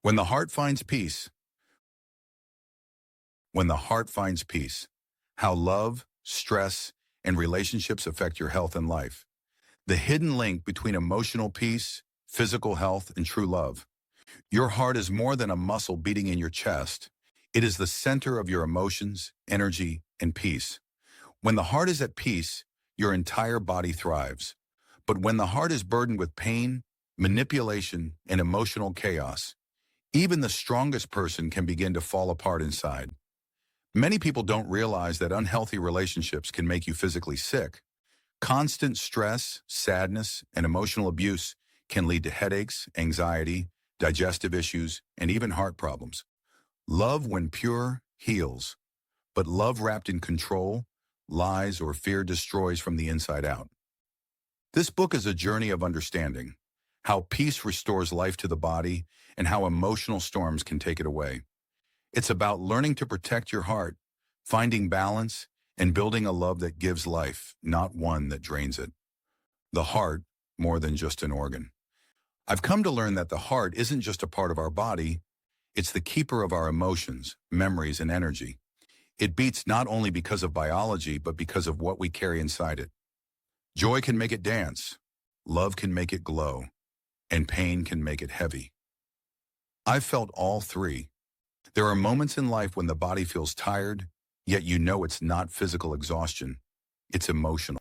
When the heart finds peace, when the heart finds peace, how love, stress, and relationships affect your health and life. The hidden link between emotional peace, physical health, and true love. Your heart is more than a muscle beating in your chest. It is the center of your emotions, energy, and peace. When the heart is at peace, your entire body thrives. But when the heart is burdened with pain, manipulation, and emotional chaos, even the strongest person can begin to fall apart inside. Many people don't realize that unhealthy relationships can make you physically sick. Constant stress, sadness, and emotional abuse can lead to headaches, anxiety, digestive issues, and even heart problems. Love, when pure, heals. But love wrapped in control, lies, or fear destroys from the inside out. This book is a journey of understanding how peace restores life to the body and how emotional storms can take it away. It's about learning to protect your heart, finding balance, and building a love that gives life, not one that drains it. The heart, more than just an organ. I've come to learn that the heart isn't just a part of our body, it's the keeper of our emotions, memories, and energy. It beats not only because of biology, but because of what we carry inside it. Joy can make it dance, love can make it glow, and pain can make it heavy. I've felt all three. There are moments in life when the body feels tired, yet you know it's not physical exhaustion, it's emotional.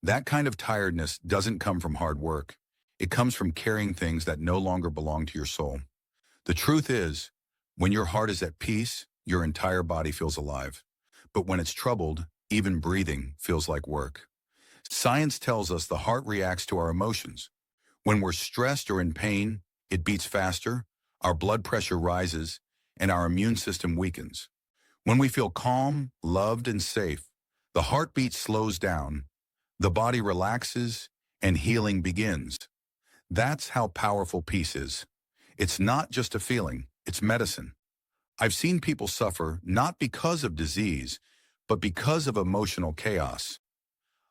That kind of tiredness doesn't come from hard work. It comes from carrying things that no longer belong to your soul. The truth is, when your heart is at peace, your entire body feels alive. But when it's troubled, even breathing feels like work. Science tells us the heart reacts to our emotions. When we're stressed or in pain, it beats faster, our blood pressure rises, and our immune system weakens. When we feel calm, loved, and safe, the heartbeat slows down, the body relaxes, and healing begins. That's how powerful peace is. It's not just a feeling, it's medicine. I've seen people suffer not because of disease, but because of emotional chaos.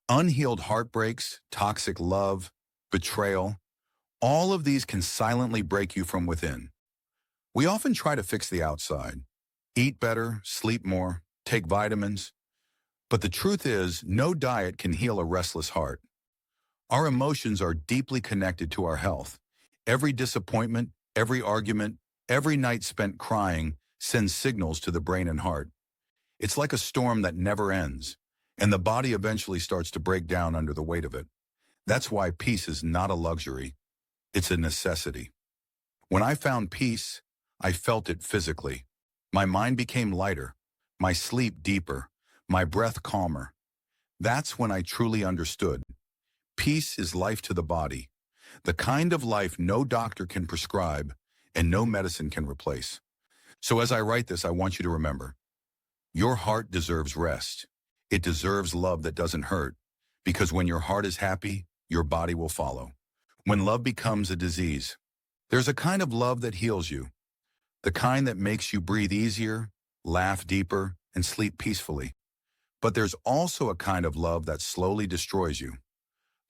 Unhealed heartbreaks, toxic love, betrayal, all of these can silently break you from within. We often try to fix the outside, eat better, sleep more, take vitamins. But the truth is, no diet can heal a restless heart. Our emotions are deeply connected to our health. Every disappointment, every argument, every night spent crying sends signals to the brain and heart. It's like a storm that never ends, and the body eventually starts to break down under the weight of it. That's why peace is not a luxury, it's a necessity. When I found peace, I felt it physically. My mind became lighter, my sleep deeper, my breath calmer. That's when I truly understood. Peace is life to the body, the kind of life no doctor can prescribe and no medicine can replace. So as I write this, I want you to remember, your heart deserves rest. It deserves love that doesn't hurt, because when your heart is happy, your body will follow. When love becomes a disease, there's a kind of love that heals you, the kind that makes you breathe easier, laugh deeper, and sleep peacefully. But there's also a kind of love that slowly destroys you,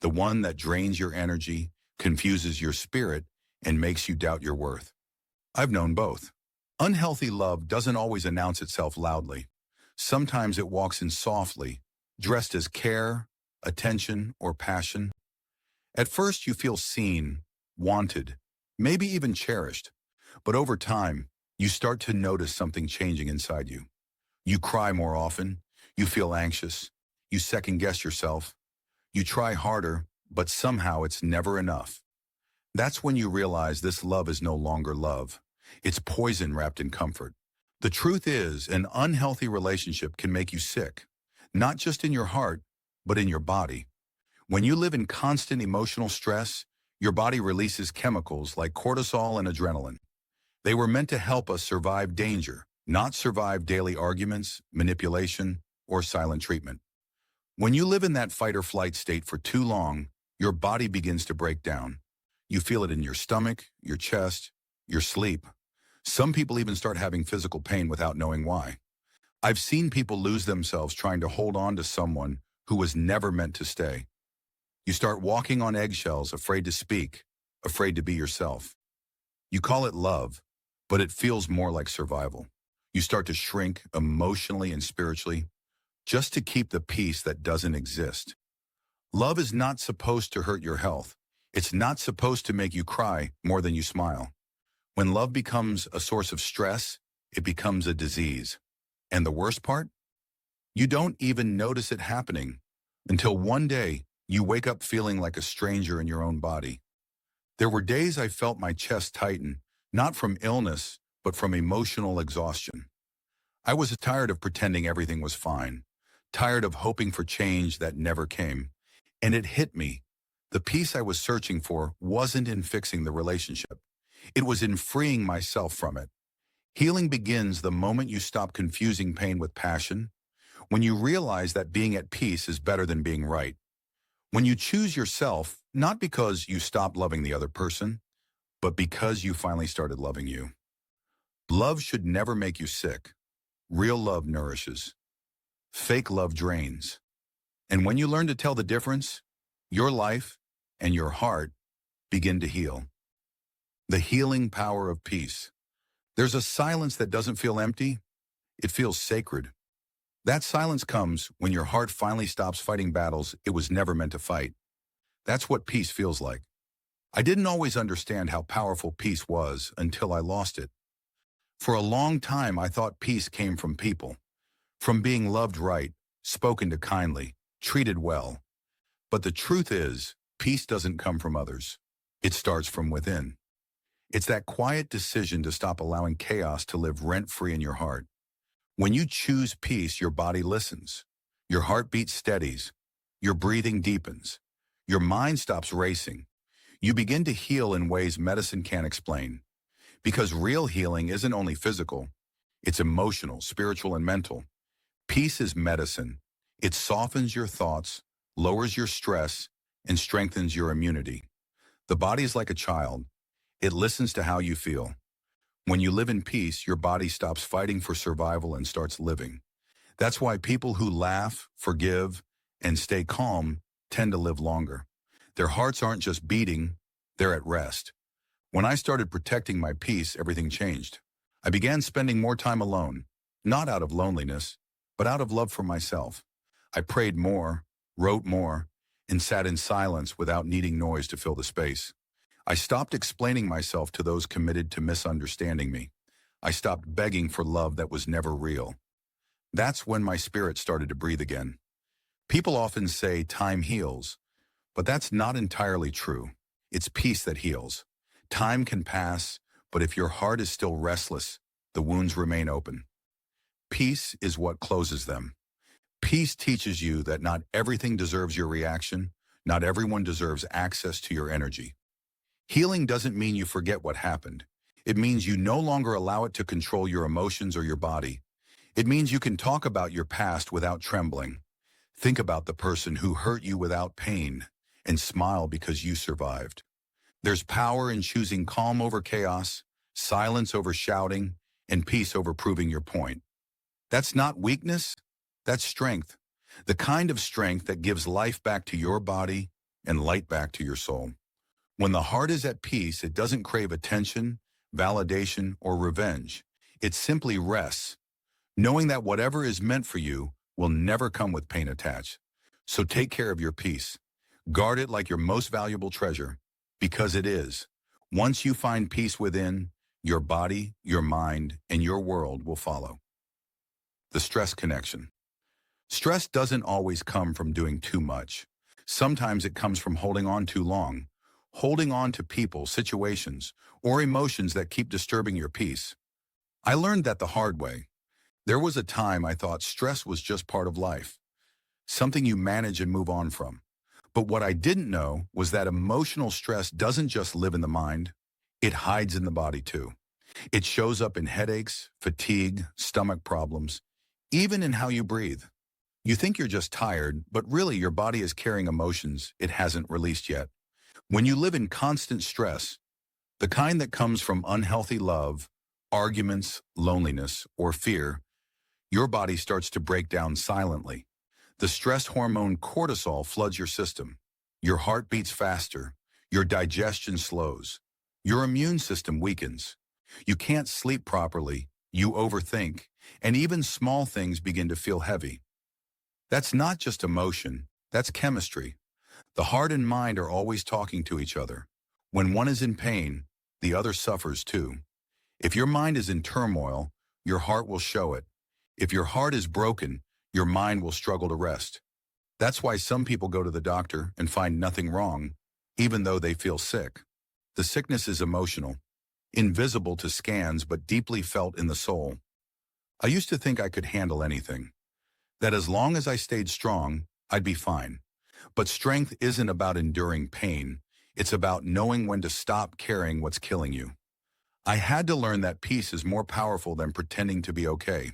the one that drains your energy, confuses your spirit, and makes you doubt your worth. I've known both. Unhealthy love doesn't always announce itself loudly. Sometimes it walks in softly, dressed as care, attention, or passion. At first you feel seen, wanted, maybe even cherished. But over time, you start to notice something changing inside you. You cry more often, you feel anxious, you second-guess yourself, you try harder, but somehow it's never enough. That's when you realize this love is no longer love. It's poison wrapped in comfort. The truth is, an unhealthy relationship can make you sick, not just in your heart, but in your body. When you live in constant emotional stress, your body releases chemicals like cortisol and adrenaline. They were meant to help us survive danger, not survive daily arguments, manipulation, or silent treatment. When you live in that fight or flight state for too long, your body begins to break down. You feel it in your stomach, your chest, your sleep. Some people even start having physical pain without knowing why. I've seen people lose themselves trying to hold on to someone who was never meant to stay. You start walking on eggshells, afraid to speak, afraid to be yourself. You call it love, but it feels more like survival. You start to shrink emotionally and spiritually just to keep the peace that doesn't exist. Love is not supposed to hurt your health. It's not supposed to make you cry more than you smile. When love becomes a source of stress, it becomes a disease. And the worst part? You don't even notice it happening until one day you wake up feeling like a stranger in your own body. There were days I felt my chest tighten, not from illness, but from emotional exhaustion. I was tired of pretending everything was fine, tired of hoping for change that never came. And it hit me. The peace I was searching for wasn't in fixing the relationship. It was in freeing myself from it. Healing begins the moment you stop confusing pain with passion, when you realize that being at peace is better than being right. When you choose yourself, not because you stopped loving the other person, but because you finally started loving you. Love should never make you sick. Real love nourishes. Fake love drains. And when you learn to tell the difference, your life and your heart begin to heal. The healing power of peace. There's a silence that doesn't feel empty. It feels sacred. That silence comes when your heart finally stops fighting battles it was never meant to fight. That's what peace feels like. I didn't always understand how powerful peace was until I lost it. For a long time, I thought peace came from people, from being loved right, spoken to kindly, treated well. But the truth is, peace doesn't come from others. It starts from within. It's that quiet decision to stop allowing chaos to live rent-free in your heart. When you choose peace, your body listens. Your heartbeat steadies. Your breathing deepens. Your mind stops racing. You begin to heal in ways medicine can't explain. Because real healing isn't only physical, it's emotional, spiritual, and mental. Peace is medicine. It softens your thoughts, lowers your stress, and strengthens your immunity. The body is like a child. It listens to how you feel. When you live in peace, your body stops fighting for survival and starts living. That's why people who laugh, forgive, and stay calm tend to live longer. Their hearts aren't just beating, they're at rest. When I started protecting my peace, everything changed. I began spending more time alone, not out of loneliness, but out of love for myself. I prayed more, wrote more, and sat in silence without needing noise to fill the space. I stopped explaining myself to those committed to misunderstanding me. I stopped begging for love that was never real. That's when my spirit started to breathe again. People often say time heals, but that's not entirely true. It's peace that heals. Time can pass, but if your heart is still restless, the wounds remain open. Peace is what closes them. Peace teaches you that not everything deserves your reaction, not everyone deserves access to your energy. Healing doesn't mean you forget what happened. It means you no longer allow it to control your emotions or your body. It means you can talk about your past without trembling. Think about the person who hurt you without pain, and smile because you survived. There's power in choosing calm over chaos, silence over shouting, and peace over proving your point. That's not weakness, that's strength. The kind of strength that gives life back to your body and light back to your soul. When the heart is at peace, it doesn't crave attention, validation, or revenge. It simply rests, knowing that whatever is meant for you will never come with pain attached. So take care of your peace. Guard it like your most valuable treasure, because it is. Once you find peace within, your body, your mind, and your world will follow. The stress connection. Stress doesn't always come from doing too much. Sometimes it comes from holding on too long, holding on to people, situations, or emotions that keep disturbing your peace. I learned that the hard way. There was a time I thought stress was just part of life, something you manage and move on from. But what I didn't know was that emotional stress doesn't just live in the mind, it hides in the body too. It shows up in headaches, fatigue, stomach problems, even in how you breathe. You think you're just tired, but really your body is carrying emotions it hasn't released yet. When you live in constant stress, the kind that comes from unhealthy love, arguments, loneliness, or fear, your body starts to break down silently. The stress hormone cortisol floods your system. Your heart beats faster. Your digestion slows. Your immune system weakens. You can't sleep properly, you overthink, and even small things begin to feel heavy. That's not just emotion, that's chemistry. The heart and mind are always talking to each other. When one is in pain, the other suffers too. If your mind is in turmoil, your heart will show it. If your heart is broken, your mind will struggle to rest. That's why some people go to the doctor and find nothing wrong, even though they feel sick. The sickness is emotional, invisible to scans but deeply felt in the soul. I used to think I could handle anything, that as long as I stayed strong, I'd be fine. But strength isn't about enduring pain. It's about knowing when to stop carrying what's killing you. I had to learn that peace is more powerful than pretending to be okay,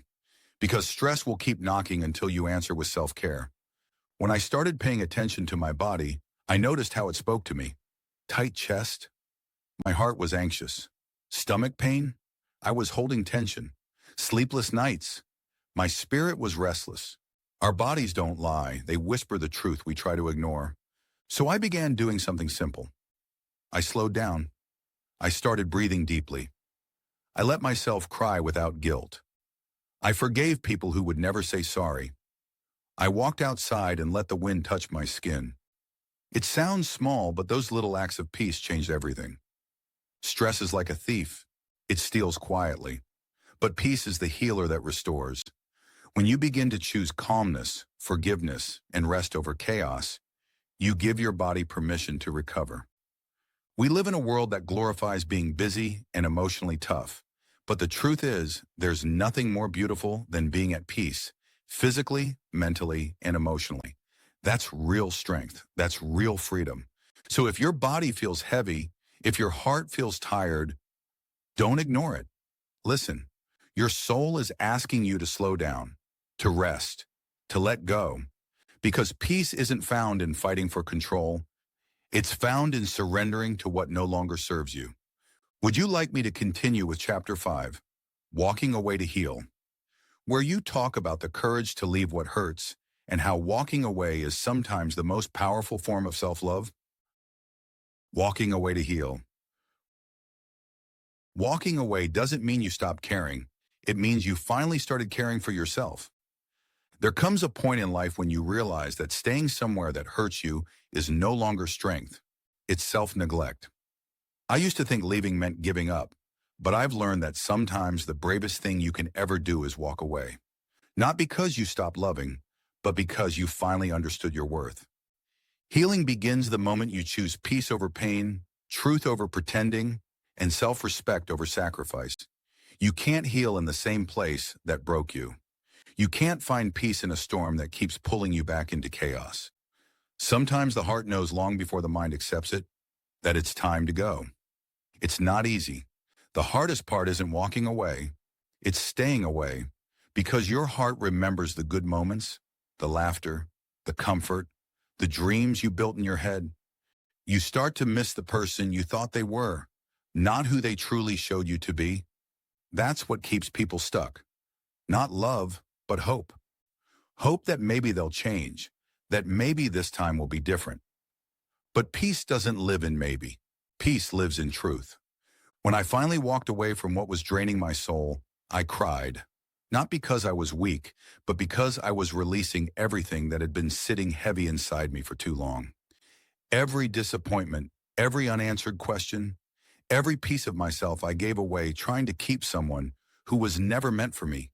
because stress will keep knocking until you answer with self-care. When I started paying attention to my body, I noticed how it spoke to me. Tight chest. My heart was anxious. Stomach pain. I was holding tension. Sleepless nights. My spirit was restless. Our bodies don't lie. They whisper the truth we try to ignore. So I began doing something simple. I slowed down. I started breathing deeply. I let myself cry without guilt. I forgave people who would never say sorry. I walked outside and let the wind touch my skin. It sounds small, but those little acts of peace changed everything. Stress is like a thief. It steals quietly. But peace is the healer that restores. When you begin to choose calmness, forgiveness, and rest over chaos, you give your body permission to recover. We live in a world that glorifies being busy and emotionally tough. But the truth is, there's nothing more beautiful than being at peace, physically, mentally, and emotionally. That's real strength. That's real freedom. So if your body feels heavy, if your heart feels tired, don't ignore it. Listen, your soul is asking you to slow down, to rest, to let go. Because peace isn't found in fighting for control. It's found in surrendering to what no longer serves you. Would you like me to continue with Chapter 5, Walking Away to Heal, where you talk about the courage to leave what hurts and how walking away is sometimes the most powerful form of self-love? Walking away to heal. Walking away doesn't mean you stop caring. It means you finally started caring for yourself. There comes a point in life when you realize that staying somewhere that hurts you is no longer strength. It's self-neglect. I used to think leaving meant giving up, but I've learned that sometimes the bravest thing you can ever do is walk away. Not because you stopped loving, but because you finally understood your worth. Healing begins the moment you choose peace over pain, truth over pretending, and self-respect over sacrifice. You can't heal in the same place that broke you. You can't find peace in a storm that keeps pulling you back into chaos. Sometimes the heart knows long before the mind accepts it that it's time to go. It's not easy. The hardest part isn't walking away. It's staying away, because your heart remembers the good moments, the laughter, the comfort, the dreams you built in your head. You start to miss the person you thought they were, not who they truly showed you to be. That's what keeps people stuck. Not love, but hope. Hope that maybe they'll change, that maybe this time will be different. But peace doesn't live in maybe. Peace lives in truth. When I finally walked away from what was draining my soul, I cried. Not because I was weak, but because I was releasing everything that had been sitting heavy inside me for too long. Every disappointment, every unanswered question, every piece of myself I gave away trying to keep someone who was never meant for me.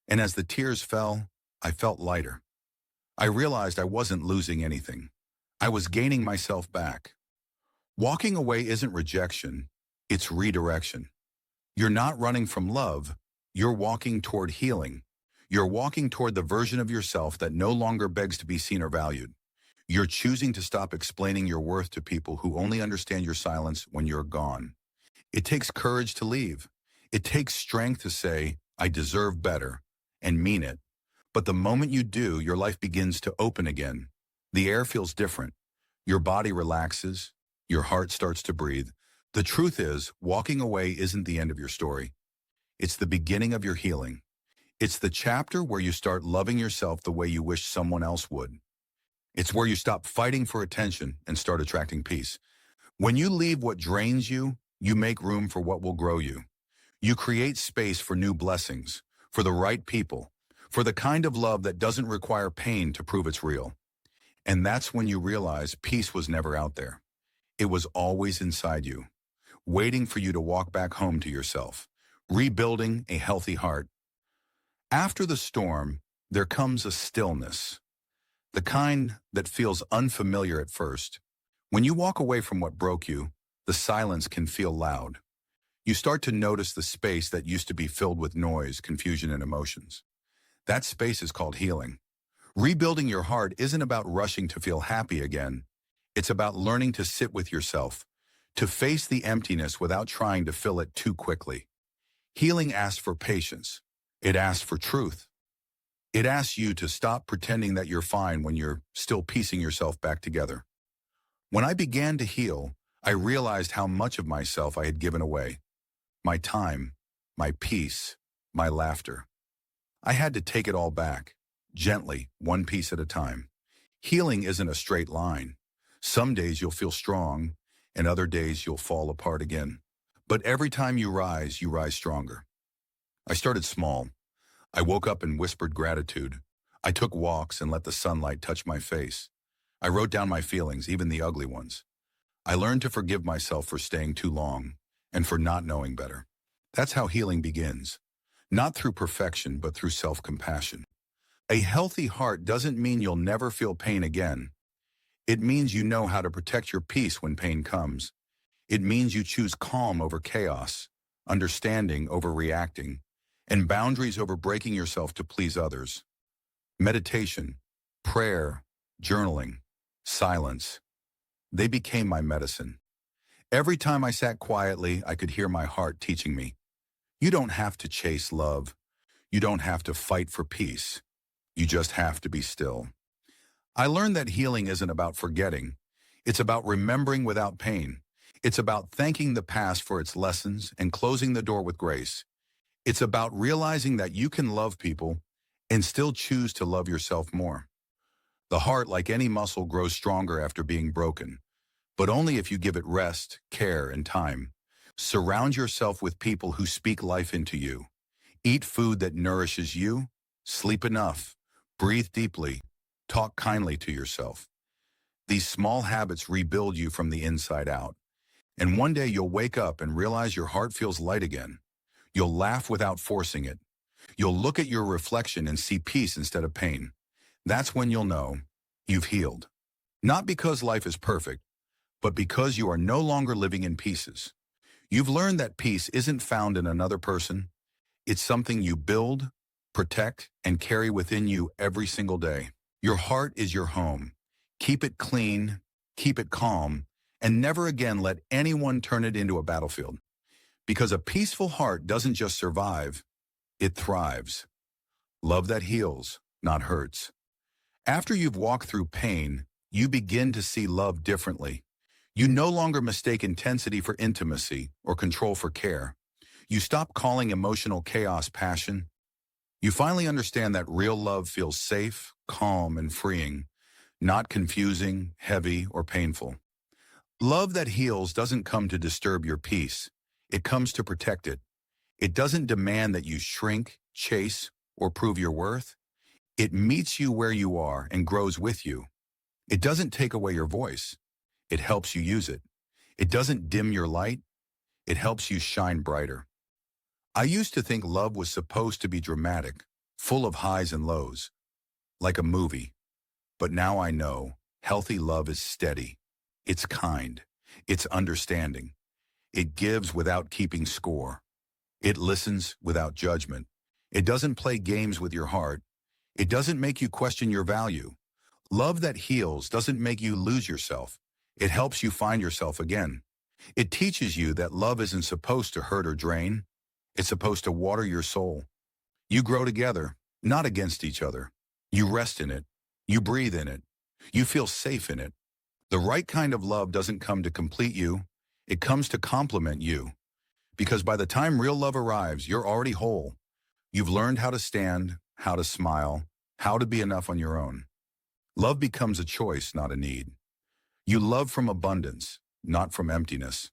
And as the tears fell, I felt lighter. I realized I wasn't losing anything. I was gaining myself back. Walking away isn't rejection, it's redirection. You're not running from love, you're walking toward healing. You're walking toward the version of yourself that no longer begs to be seen or valued. You're choosing to stop explaining your worth to people who only understand your silence when you're gone. It takes courage to leave. It takes strength to say, I deserve better, and mean it. But the moment you do, your life begins to open again. The air feels different. Your body relaxes. Your heart starts to breathe. The truth is, walking away isn't the end of your story. It's the beginning of your healing. It's the chapter where you start loving yourself the way you wish someone else would. It's where you stop fighting for attention and start attracting peace. When you leave what drains you, you make room for what will grow you. You create space for new blessings, for the right people, for the kind of love that doesn't require pain to prove it's real. And that's when you realize peace was never out there. It was always inside you, waiting for you to walk back home to yourself, rebuilding a healthy heart. After the storm, there comes a stillness, the kind that feels unfamiliar at first. When you walk away from what broke you, the silence can feel loud. You start to notice the space that used to be filled with noise, confusion, and emotions. That space is called healing. Rebuilding your heart isn't about rushing to feel happy again. It's about learning to sit with yourself, to face the emptiness without trying to fill it too quickly. Healing asks for patience. It asks for truth. It asks you to stop pretending that you're fine when you're still piecing yourself back together. When I began to heal, I realized how much of myself I had given away. My time, my peace, my laughter. I had to take it all back, gently, one piece at a time. Healing isn't a straight line. Some days you'll feel strong, and other days you'll fall apart again. But every time you rise stronger. I started small. I woke up and whispered gratitude. I took walks and let the sunlight touch my face. I wrote down my feelings, even the ugly ones. I learned to forgive myself for staying too long and for not knowing better. That's how healing begins. Not through perfection, but through self-compassion. A healthy heart doesn't mean you'll never feel pain again. It means you know how to protect your peace when pain comes. It means you choose calm over chaos, understanding over reacting, and boundaries over breaking yourself to please others. Meditation, prayer, journaling, silence. They became my medicine. Every time I sat quietly, I could hear my heart teaching me, you don't have to chase love. You don't have to fight for peace. You just have to be still. I learned that healing isn't about forgetting. It's about remembering without pain. It's about thanking the past for its lessons and closing the door with grace. It's about realizing that you can love people and still choose to love yourself more. The heart, like any muscle, grows stronger after being broken, but only if you give it rest, care, and time. Surround yourself with people who speak life into you. Eat food that nourishes you. Sleep enough. Breathe deeply. Talk kindly to yourself. These small habits rebuild you from the inside out. And one day you'll wake up and realize your heart feels light again. You'll laugh without forcing it. You'll look at your reflection and see peace instead of pain. That's when you'll know you've healed. Not because life is perfect, but because you are no longer living in pieces. You've learned that peace isn't found in another person. It's something you build, protect, and carry within you every single day. Your heart is your home. Keep it clean, keep it calm, and never again let anyone turn it into a battlefield. Because a peaceful heart doesn't just survive, it thrives. Love that heals, not hurts. After you've walked through pain, you begin to see love differently. You no longer mistake intensity for intimacy or control for care. You stop calling emotional chaos passion. You finally understand that real love feels safe, calm, and freeing, not confusing, heavy, or painful. Love that heals doesn't come to disturb your peace. It comes to protect it. It doesn't demand that you shrink, chase, or prove your worth. It meets you where you are and grows with you. It doesn't take away your voice. It helps you use it. It doesn't dim your light. It helps you shine brighter. I used to think love was supposed to be dramatic, full of highs and lows, like a movie. But now I know healthy love is steady. It's kind. It's understanding. It gives without keeping score. It listens without judgment. It doesn't play games with your heart. It doesn't make you question your value. Love that heals doesn't make you lose yourself. It helps you find yourself again. It teaches you that love isn't supposed to hurt or drain. It's supposed to water your soul. You grow together, not against each other. You rest in it. You breathe in it. You feel safe in it. The right kind of love doesn't come to complete you. It comes to complement you. Because by the time real love arrives, you're already whole. You've learned how to stand, how to smile, how to be enough on your own. Love becomes a choice, not a need. You love from abundance, not from emptiness.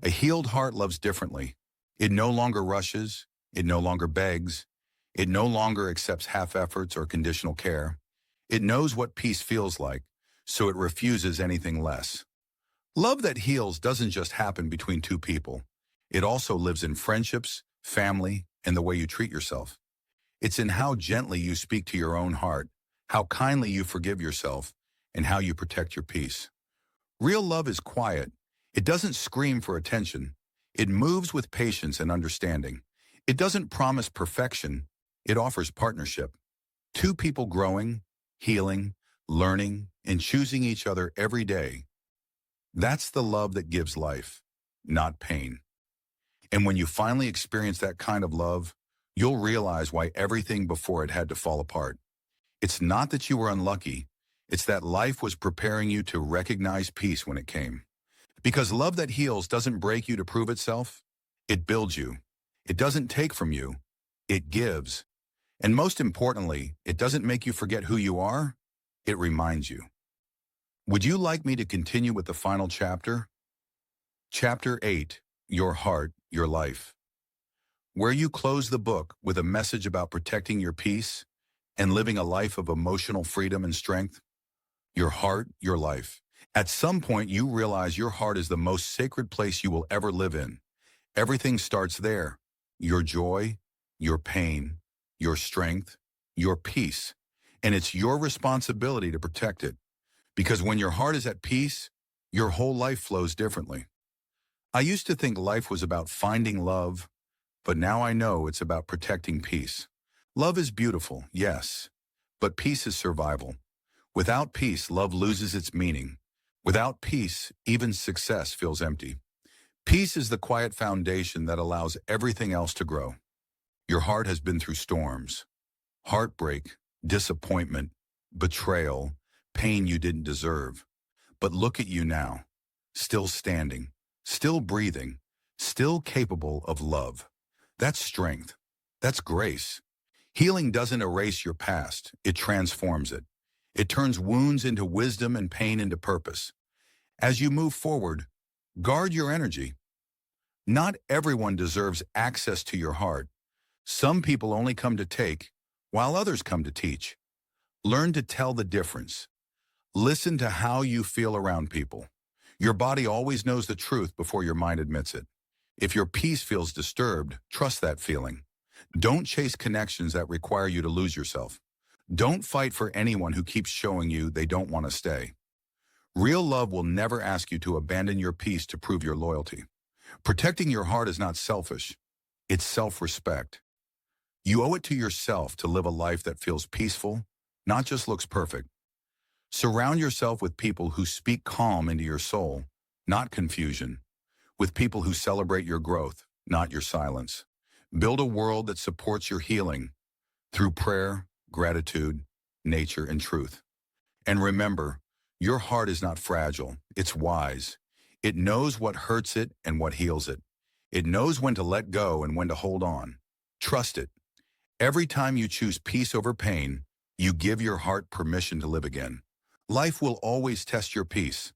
A healed heart loves differently. It no longer rushes. It no longer begs. It no longer accepts half efforts or conditional care. It knows what peace feels like, so it refuses anything less. Love that heals doesn't just happen between two people. It also lives in friendships, family, and the way you treat yourself. It's in how gently you speak to your own heart, how kindly you forgive yourself, and how you protect your peace. Real love is quiet. It doesn't scream for attention. It moves with patience and understanding. It doesn't promise perfection. It offers partnership. Two people growing, healing, learning, and choosing each other every day. That's the love that gives life, not pain. And when you finally experience that kind of love, you'll realize why everything before it had to fall apart. It's not that you were unlucky. It's that life was preparing you to recognize peace when it came. Because love that heals doesn't break you to prove itself. It builds you. It doesn't take from you. It gives. And most importantly, it doesn't make you forget who you are. It reminds you. Would you like me to continue with the final chapter? Chapter 8, Your Heart, Your Life. Where you close the book with a message about protecting your peace and living a life of emotional freedom and strength. Your heart, your life. At some point, you realize your heart is the most sacred place you will ever live in. Everything starts there. Your joy, your pain, your strength, your peace. And it's your responsibility to protect it. Because when your heart is at peace, your whole life flows differently. I used to think life was about finding love, but now I know it's about protecting peace. Love is beautiful, yes, but peace is survival. Without peace, love loses its meaning. Without peace, even success feels empty. Peace is the quiet foundation that allows everything else to grow. Your heart has been through storms, heartbreak, disappointment, betrayal, pain you didn't deserve. But look at you now, still standing, still breathing, still capable of love. That's strength. That's grace. Healing doesn't erase your past, it transforms it. It turns wounds into wisdom and pain into purpose. As you move forward, guard your energy. Not everyone deserves access to your heart. Some people only come to take, while others come to teach. Learn to tell the difference. Listen to how you feel around people. Your body always knows the truth before your mind admits it. If your peace feels disturbed, trust that feeling. Don't chase connections that require you to lose yourself. Don't fight for anyone who keeps showing you they don't want to stay. Real love will never ask you to abandon your peace to prove your loyalty. Protecting your heart is not selfish. It's self-respect. You owe it to yourself to live a life that feels peaceful, not just looks perfect. Surround yourself with people who speak calm into your soul, not confusion. With people who celebrate your growth, not your silence. Build a world that supports your healing through prayer, gratitude, nature, and truth. And remember, your heart is not fragile, it's wise. It knows what hurts it and what heals it. It knows when to let go and when to hold on. Trust it. Every time you choose peace over pain, you give your heart permission to live again. Life will always test your peace,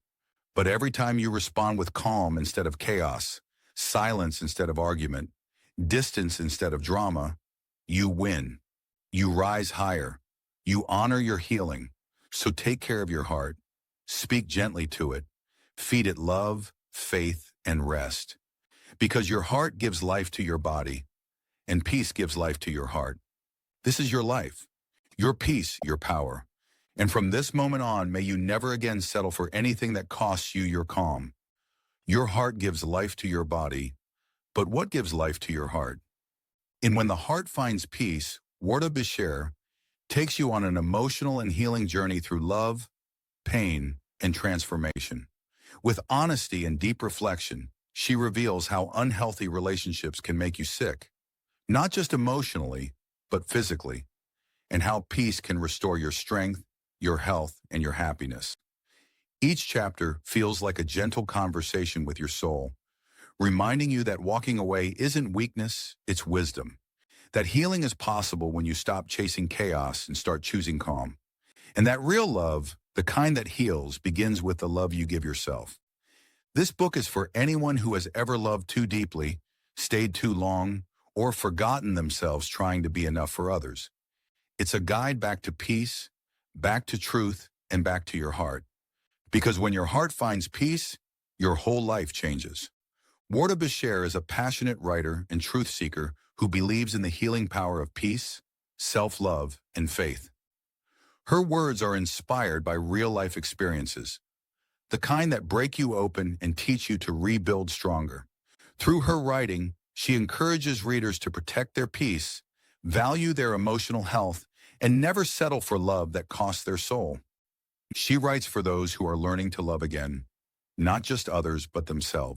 but every time you respond with calm instead of chaos, silence instead of argument, distance instead of drama, you win. You rise higher. You honor your healing. So take care of your heart. Speak gently to it. Feed it love, faith, and rest. Because your heart gives life to your body, and peace gives life to your heart. This is your life, your peace, your power. And from this moment on, may you never again settle for anything that costs you your calm. Your heart gives life to your body, but what gives life to your heart? And when the heart finds peace, Warda Bisher takes you on an emotional and healing journey through love, pain, and transformation. With honesty and deep reflection, she reveals how unhealthy relationships can make you sick, not just emotionally, but physically, and how peace can restore your strength, your health, and your happiness. Each chapter feels like a gentle conversation with your soul, reminding you that walking away isn't weakness, it's wisdom. That healing is possible when you stop chasing chaos and start choosing calm. And that real love, the kind that heals, begins with the love you give yourself. This book is for anyone who has ever loved too deeply stayed too long, or forgotten themselves trying to be enough for others. It's a guide back to peace, back to truth, and back to your heart. Because when your heart finds peace, your whole life changes. Warda Bashir is a passionate writer and truth seeker who believes in the healing power of peace, self-love, and faith. Her words are inspired by real-life experiences, the kind that break you open and teach you to rebuild stronger. Through her writing, she encourages readers to protect their peace, value their emotional health, and never settle for love that costs their soul. She writes for those who are learning to love again, not just others, but themselves.